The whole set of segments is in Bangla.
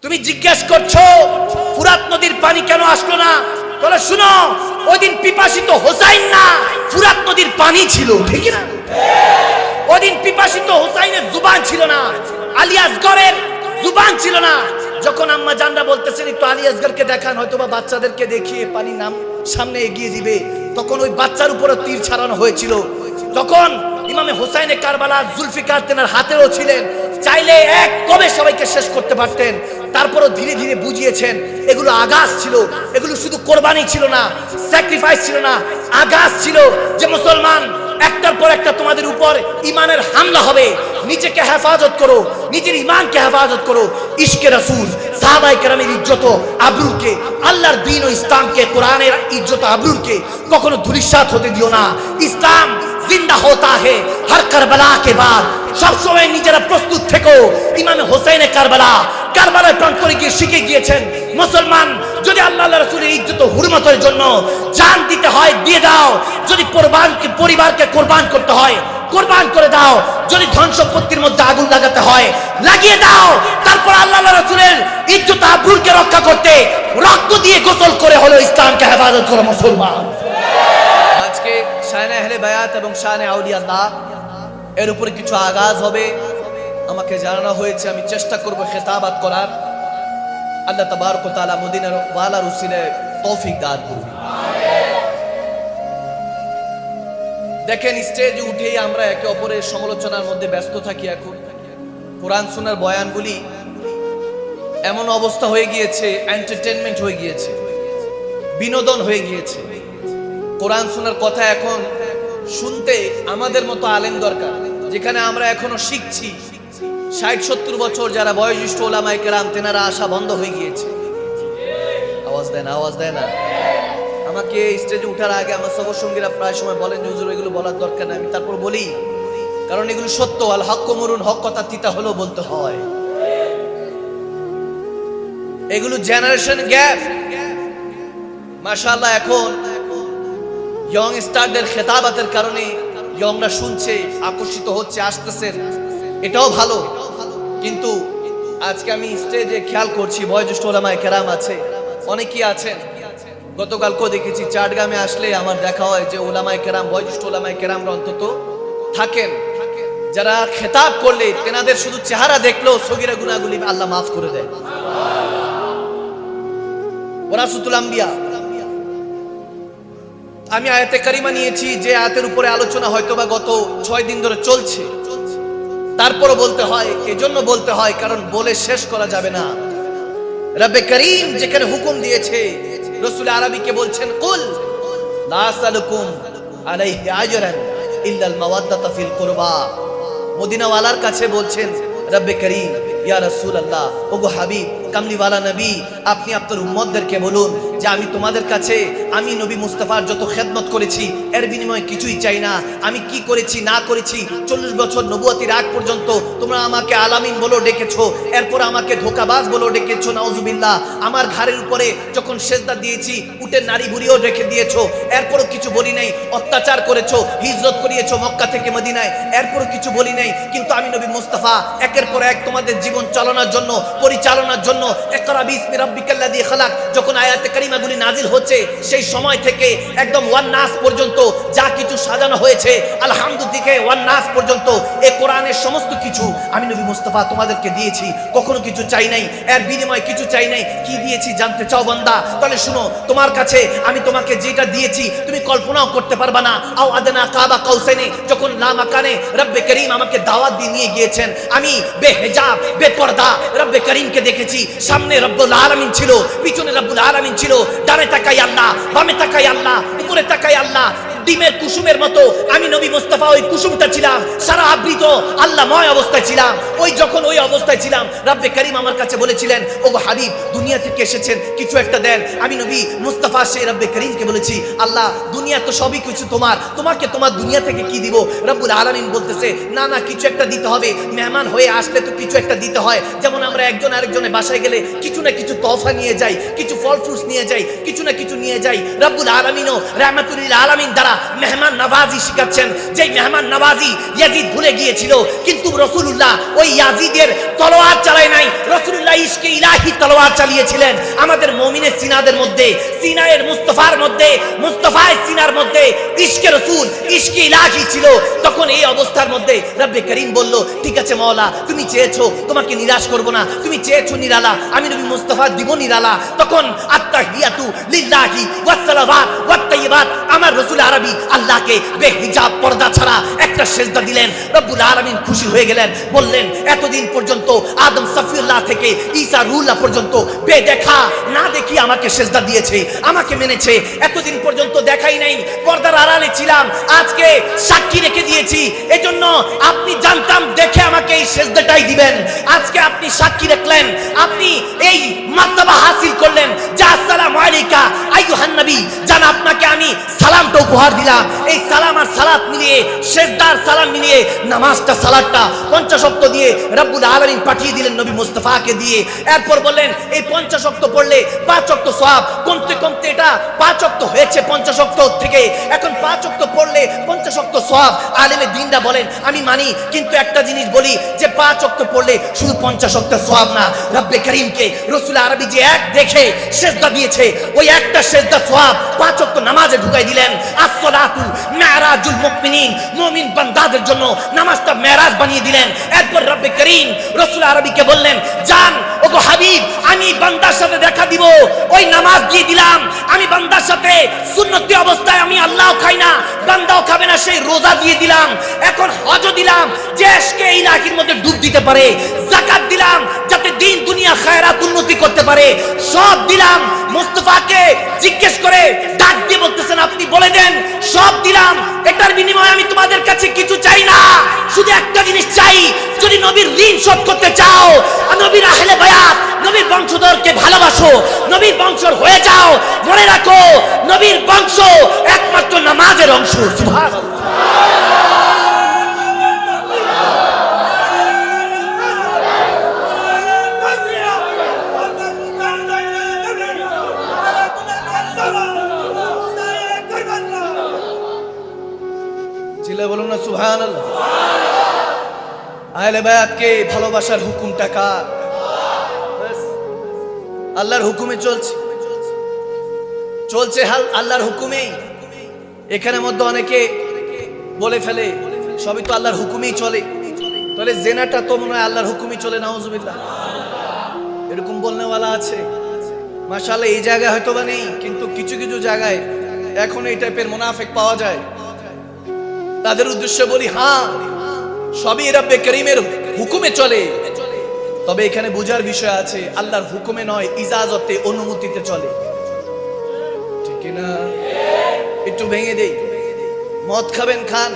তুমি জিজ্ঞেস করছো ফুরাত নদীর পানি কেন আসলো না? বলে শুনো, ওই দিন পিপাসিত হোসাইন না, ফুরাত নদীর পানি ছিল, ঠিক না? ওই দিন পিপাসিত হোসাইনের জুবান ছিল না, আলী আসগরের জুবান ছিল না। যখন আম্মা জানরা বলতেছেন একটু আলী আসগরকে দেখান, হয়তো বা বাচ্চাদেরকে দেখিয়ে পানি নাম সামনে এগিয়ে দিবে, তখন ওই বাচ্চার উপরে তীর ছাড়ানো হয়েছিল। তখন ইমামে হোসাইনে কারবালা জুলফিকার তেনার হাতেও ছিলেন, চাইলে এক কবে সবাইকে শেষ করতে পারতেন। তারপরও ধীরে ধীরে বুঝিয়েছেন এগুলো আগাছ ছিল, এগুলো শুধু কোরবানি ছিল না, স্যাক্রিফাইস ছিল না, আগাছ ছিল যে মুসলমান একটার পর একটা তোমাদের উপর ইমানের হামলা হবে। নিজেকে হেফাজত করো, নিজের ইমানকে হেফাজত করো। ইশকে রাসূল, সাহাবায়ে কেরামের ইজ্জত আবরুকে, আল্লাহর দ্বীন ও ইসলামকে, কোরআনের ইজ্জত আবরুকে কখনো ধূলিসাৎ হতে দিও না। ইসলাম জিন্দা হোতা হে হর কারবালা কে বাদ। সবসময় নিজেরা প্রস্তুত থেকো। ইমামে হোসেনে কারবালায় প্রাণ করে গিয়ে শিখে গিয়েছেন, মুসলমান যদি আল্লাহ রাসূলের ইজ্জত ও হুরমতের জন্য জান দিতে হয় দিয়ে দাও, যদি পরিবারকে কোরবান করতে হয় কোরবান করে দাও, যদি ধন সম্পত্তির মধ্যে আগুন লাগাতে হয় লাগিয়ে দাও। তারপর আল্লাহ রাসূলের ইজ্জত আবরুকে রক্ষা করতে রক্ত দিয়ে গোসল করে হলো ইসলামকে হেফাজত করো মুসলমান। আজকে শানে আহলে বায়াত এবং শানে আউলিয়া আল্লাহ এর উপরে কিছু আগাজ হবে, আমাকে জানানো হয়েছে। আমি চেষ্টা করব খেতাবাত করার। আল্লাহ তাবারক ওয়া তাআলা মদিনার ওয়ালার উসিলায় তৌফিক দান করুন। দেখেন, স্টেজে উঠেই আমরা একে অপরের সমালোচনার মধ্যে ব্যস্ত থাকি। এখন কোরআন সুন্নাহর বয়ানগুলি এমন অবস্থা হয়ে গিয়েছে, এন্টারটেইনমেন্ট হয়ে গিয়েছে, বিনোদন হয়ে গিয়েছে। কোরআন সুন্নাহর কথা এখন শুনতে আমাদের মতো আলেম দরকার, যেখানে আমরা এখনো শিখছি। 60-70 বছর যারা বয়োজ্যেষ্ঠ ওলামায়ে কেরাম, তেনারা আসা বন্ধ হয়ে গিয়েছে। আওয়াজ দেয় না, আওয়াজ দেয় না। আমাকে স্টেজে উঠার আগে আমার সফর সঙ্গীরা প্রায় সময় বলেন যে হুজুর এগুলো বলার দরকার নেই। আমি তারপর বলি, কারণ এগুলো সত্য। আল হক মরুন, হক কথা তিতা হলেও বলতে হয়। এগুলো জেনারেশন গ্যাপ। মাশাআল্লাহ, এখন ইয়ং স্টারদের খেতাবাতের কারণে ইয়ংরা শুনছে, আকর্ষিত হচ্ছে, আসতেছে, এটাও ভালো। কিন্তু আজকে আমি স্টেজে খেয়াল করছি বয়োজ্যেষ্ঠ ওলামায়ে কেরাম আছে, অনেকেই আছেন। গতকালকেও দেখেছি চাটগ্রামে আসলে আমার দেখা হয় যে ওলামায়ে কেরাম, বয়োজ্যেষ্ঠ ওলামায়ে কেরামরা অন্তত থাকেন, যারা খেতাব করলে তেনাদের শুধু চেহারা দেখলেও সগীরা গুনাহগুলি আল্লাহ মাফ করে দেয়। ওয়ারাসাতুল আম্বিয়া। আমি আয়াতে কারিমা নিয়েছি, যে আয়াতের উপরে আলোচনা হয়তোবা গত 6 দিন ধরে চলছে। তারপরও বলতে হয়, এজন্য বলতে হয় কারণ বলে শেষ করা যাবে না। রব্বে করিম যেখানে হুকুম দিয়েছে, রাসূল আরবীকে বলছেন কুল লা আসালুকুম আলাইহি আজরান ইল্লাল মাওয়াদ্দাতা ফিল কুরবা। মদিনা ওয়ালার কাছে বলছেন রব্বে করিম, ইয়া রাসূলুল্লাহ, ওগো হাবিব, কামলিওয়ালা নবী, আপনি আপনার উম্মতদেরকে বলুন যে আমি তোমাদের কাছে, আমি নবী মুস্তাফার যত খেদমত করেছি এর বিনিময়ে কিছুই চাই না। আমি কি করেছি না করেছি, 40 বছর নবুয়তির আগ পর্যন্ত তোমরা আমাকে আলামিন বলো ডেকেছো, এরপর আমাকে ধোঁকাবাজ বলো ডেকেছো, নাউজুবিল্লাহ। আমার ঘাড়ের উপরে যখন সেজদা দিয়েছি উটের নারী বুড়িও রেখে দিয়েছো, এরপরও কিছু বলি নাই। অত্যাচার করেছো, হিজরত করিয়েছো মক্কা থেকে মদিনায়, এরপরও কিছু বলি নাই। কিন্তু আমি নবী মুস্তাফা একের পর এক তোমাদের জীবন চালানোর জন্য, পরিচালনার জন্য, ইকরা বিসমি রাব্বিকাল্লাযী খালাক যখন আয়াতে কারিমাগুলি নাজিল হচ্ছে, সেই সময় থেকে একদম ওয়ান নাস পর্যন্ত যা কিছু সাজানো হয়েছে, আলহামদুলিল্লাহ থেকে ওয়ান নাস পর্যন্ত এই কোরআনের সমস্ত কিছু আমি নবী মুস্তাফা তোমাদেরকে দিয়েছি। কখনো কিছু চাই নাই, এর বিনিময়ে কিছু চাই নাই। কি দিয়েছি জানতে চাও বান্দা? তাহলে শুনো, তোমার কাছে আমি তোমাকে যেটা দিয়েছি তুমি কল্পনাও করতে পারবা না। আও আদনা কাবা কাউসাইনি, যখন লা মাকানে রব্বে করিম আমাকে দাওয়াত দিয়ে নিয়ে গিয়েছেন, আমি বেহিজাব বেপরদা রব্বে করিমকে দেখেছি। সামনে রব্বুল আলামিন ছিল, পিছনে রব্বুল আলামিন ছিল, ডানে তাকাই আল্লাহ, বামে তাকাই আল্লাহ, উপরে তাকাই আল্লাহ। ডিমের কুসুমের মতো আমি নবী মুস্তাফা ওই কুসুমটা ছিলাম, সারা আবৃত আল্লাহময় অবস্থায় ছিলাম। যখন ওই অবস্থায় ছিলাম, রব্বে করিম আমার কাছে বলেছিলেন, ওগো হাবিব, দুনিয়া থেকে এসেছেন, কিছু একটা দেন। আমি নবী মুস্তাফা সেই রব্বে করিমকে বলেছি, আল্লাহ দুনিয়া তো সবই কিছু তোমার, তোমাকে তোমার দুনিয়া থেকে কি দিব? রব্বুল আলামিন বলতেছে, না না, কিছু একটা দিতে হবে। মেহমান হয়ে আসলে তো কিছু একটা দিতে হয়। যেমন আমরা একজন আরেকজনের বাসায় গেলে কিছু না কিছু তোহফা নিয়ে যাই, কিছু ফল ফ্রুটস নিয়ে যাই, কিছু না কিছু নিয়ে যাই। রব্বুল আলামিনও রাহমাতুল লিল আলামিন দ্বারা মেহমান নওয়াজি শিখাচ্ছেন, যে মেহমান নওয়াজি ইয়াজিদ ভুলে গিয়েছিল, কিন্তু রাসূলুল্লাহ ওই ইয়াজিদের তলোয়ার চালায় নাই, রাসূলুল্লাহ ইশকে ইলাহি তলোয়ার চালিয়েছিলেন। আমাদের মুমিনের সিনাদের মধ্যে, সিনায়ের মুস্তাফার মধ্যে, মুস্তাফায়ে সিনার মধ্যে ইশকে রাসূল, ইশকে ইলাহি ছিল। তখন এই অবস্থার মধ্যে রব্বে করিম বলল, ঠিক আছে মাওলা, তুমি চেয়েছো, তোমাকে নিরাশ করব না, তুমি চেয়েছো নিরালা, আমি নবী মুস্তাফা দিব নিরালা। তখন আত্তাহিয়াতু লিল্লাহি ওয়াস সালাওয়াত ওয়াত তাইয়্যিবাত, আমার রাসূল আরবি আল্লাহকে বেহিজাব পর্দা ছাড়া একটা সিজদা দিলেন। রব্বুল আলামিন খুশি হয়ে গেলেন, বললেন এতদিন পর্যন্ত আদম সফিউল্লাহ থেকে ঈসা রুহুল্লাহ পর্যন্ত বেদেখা না দেখি আমাকে সিজদা দিয়েছে, আমাকে মেনেছে, এতদিন পর্যন্ত দেখাই নাই, পর্দার আড়ালে ছিলাম, আজকে সাক্ষী রেখে দিয়েছি। এজন্য আপনি জানতাম দেখে আমাকে এই সিজদাটাই দিবেন, আজকে আপনি সাক্ষী রাখলেন, আপনি এই মার্তবা হাসিল করলেন যে আসসালামু আলাইকা আইয়ুহান নবী, জান আপনাকে আমি সালামটা উপহার দিলাম। এই সালাম আর সালাত মিলিয়ে, সিজদার সালাম মিলিয়ে নামাজটা সালাতটা 50 ওয়াক্ত দিয়ে রব্বুল আলামিন পাঠিয়ে দিলেন নবী মুস্তাফাকে দিয়ে। এরপর বললেন এই 50 ওয়াক্ত পড়লে 5 ওয়াক্ত সওয়াব, কমতে কমতে এটা 5 ওয়াক্ত হয়েছে 50 ওয়াক্ত থেকে, এখন 5 ওয়াক্ত পড়লে 50 ওয়াক্ত সওয়াব। আলেমে দ্বীনরা বলেন আমি মানি, কিন্তু একটা জিনিস বলি যে 5 ওয়াক্ত পড়লে শুধু 50 ওয়াক্ত সওয়াব না, রব্বে করিমকে রাসূল আরবি যে এক দেখে সিজদা দিয়েছে, ওই একটা সিজদা সওয়াব 5 ওয়াক্ত নামাজে ঢুকাই দিলেন। আসসালাতু মিরাজুল মুমিনিন, মুমিন বান্দাদের জন্য নামাজটা মেরাজ বানিয়ে দিলেন। এরপর রব্বে করিম রাসূল আরবিকে বললেন, জান ওগো হাবিব, আমি বান্দার সাথে দেখা দিব, ওই নামাজ দিয়ে দিলাম, আমি বান্দার সাথে সুন্নতি অবস্থায় আমি আল্লাহও খাই না, বান্দাও খাবে না, সেই রোজা দিয়ে দিলাম। এখন হজও দিলাম যে ইশকে ইলাহির মধ্যে ডুব দিতে পারে, যাকাত দিলাম যাতে দিন দুনিয়া খায়রাত উন্নতি করতে পারে, সব দিলাম। মুস্তাফাকে জিজ্ঞেস করে ডাক দিয়ে বলতেছেন, আপনি বলে দেন সব দিলাম, এটার বিনিময়ে আমি তোমাদের কাছে কিছু চাই না, শুধু একটা জিনিস চাই, যদি নবীর ঋণ শোধ করতে চাও, নবীর আহলে বায়াত, নবীর বংশধরকে ভালোবাসো, নবীর বংশর হয়ে যাও, মনে রাখো নবীর বংশ একমাত্র নামাজের অংশ। সুবহানাল্লাহ। চিল্লায়ে বলুন না সুবহানাল্লাহ। আহলে বায়াতকে ভালোবাসার হুকুমটা কার? আল্লাহর হুকুমে চলছে, চলছে আল্লাহর হুকুমেই। এখানে মধ্যে অনেকে বলে ফেলে সবই তো আল্লাহর হুকুমেই চলে, তাহলে জেনাটা তো মনে হয় আল্লাহর হুকুমেই চলে, নাউজুবিল্লাহ, এরকম বলনেওয়ালা আছে। মাশাআল্লাহ এই জায়গায় হয়তো বা নেই, কিন্তু কিছু কিছু জায়গায় এখন এই টাইপের মুনাফিক পাওয়া যায়। তাদের উদ্দেশ্যে বলি, হ্যাঁ সবই রব্বে করিমের হুকুমে চলে, তবে এখানে বোঝার বিষয় আছে, আল্লাহর হুকুমে নয়, ইজাজতে, অনুমতিতে চলে, ঠিক না? একটু ভেঙে দেই, মদ খাবেন খান,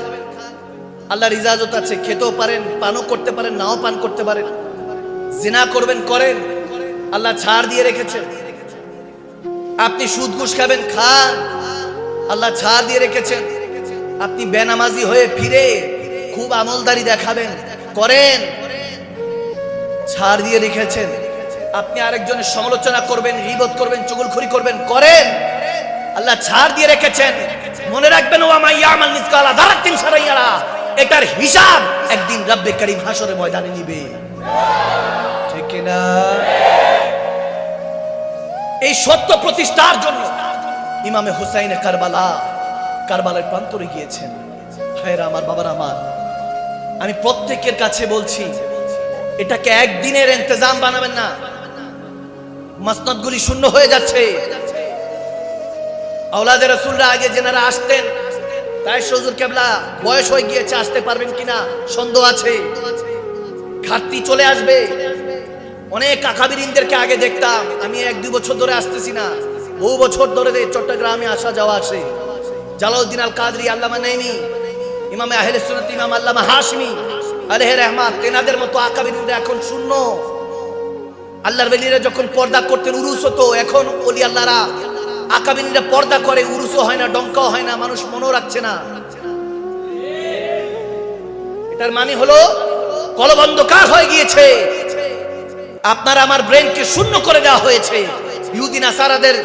আল্লাহর ইজাজত আছে, খেতেও পারেন, পানও করতে পারেন, নাও পান করতে পারেন। জিনা করবেন করেন, আল্লাহ ছাড় দিয়ে রেখেছেন। আপনি সুদ ঘুষ খাবেন খান, আল্লাহ ছাড় দিয়ে রেখেছেন। আপনি বেনামাজি হয়ে ফিরে খুব আমলদারি দেখাবেন করেন, ছাড় দিয়ে রেখেছেন। আপনি আরেকজনের সমালোচনা করবেন, গীবত করবেন, চুগলখড়ি করবেন করেন, আল্লাহ ছাড় দিয়ে রেখেছেন। মনে রাখবেন, ওয়া মা ইয়ামাল মিসকালা যারাতিন শাররান ইয়ারা, এটার হিসাব একদিন রব্বে করিম হাসরের ময়দানে নিবে, ঠিক না? এই সত্য প্রতিষ্ঠার জন্য ইমামে হুসাইনে কারবালার প্রান্তরে গিয়েছেন। ভাইরা আমার, বাবারা আমার, আমি প্রত্যেকের কাছে বলছি, এটাকে একদিনের ইন্তজাম বানাবেন না, মাসনদগুলি শূন্য হয়ে যাচ্ছে। আওলাদে রাসূলরা আগে যেনারা আসতেন, তাই হুজুর কেবলা বয়স হয়ে গিয়েছে, আসতে পারবেন কিনা সন্দেহ আছে, ঘাটতি চলে আসবে। অনেক আকাবিরিনদেরকে আগে দেখতাম, আমি 1-2 বছর ধরে আসতেছি না, বহু বছর ধরে চট্টগ্রামে আসা যাওয়া আসে। জালালউদ্দিন আল কাদরি, আল্লামা নাইমি, ইমামে আহলে সুন্নাত ইমাম আল্লামা হাশমি আলাইহি রহমাত, তেনাদের মতো আকাবিরিনরা এখন শূন্য। আল্লাহর ওলিরা যখন পর্দা করতেন উরুস হতো, এখন ওলি আল্লাহরা আকাবিরিনরা পর্দা করে, উরুসও হয় না, ডঙ্কাও হয় না, মানুষ মনেও রাখছে না। এটার মানে হলো কলব অন্ধকার হয়ে গিয়েছে, আপনার আমার ব্রেনকে শূন্য করে দেওয়া হয়েছে। ইহুদি নাসারাদের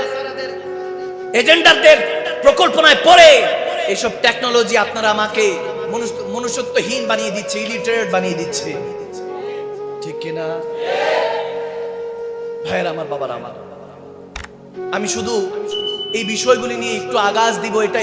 এজেন্ডারদের প্রকল্পনায় পড়ে এইসব টেকনোলজি আপনারা আমাকে মনুষ্যত্বহীন বানিয়ে দিচ্ছে, ইলিটারেট বানিয়ে দিচ্ছে, ঠিক কিনা ভাইয়ের আমার, বাবার আমার? আমি শুধু এই বিষয়গুলি নিয়ে একটু আগাজ দিব, এটাই।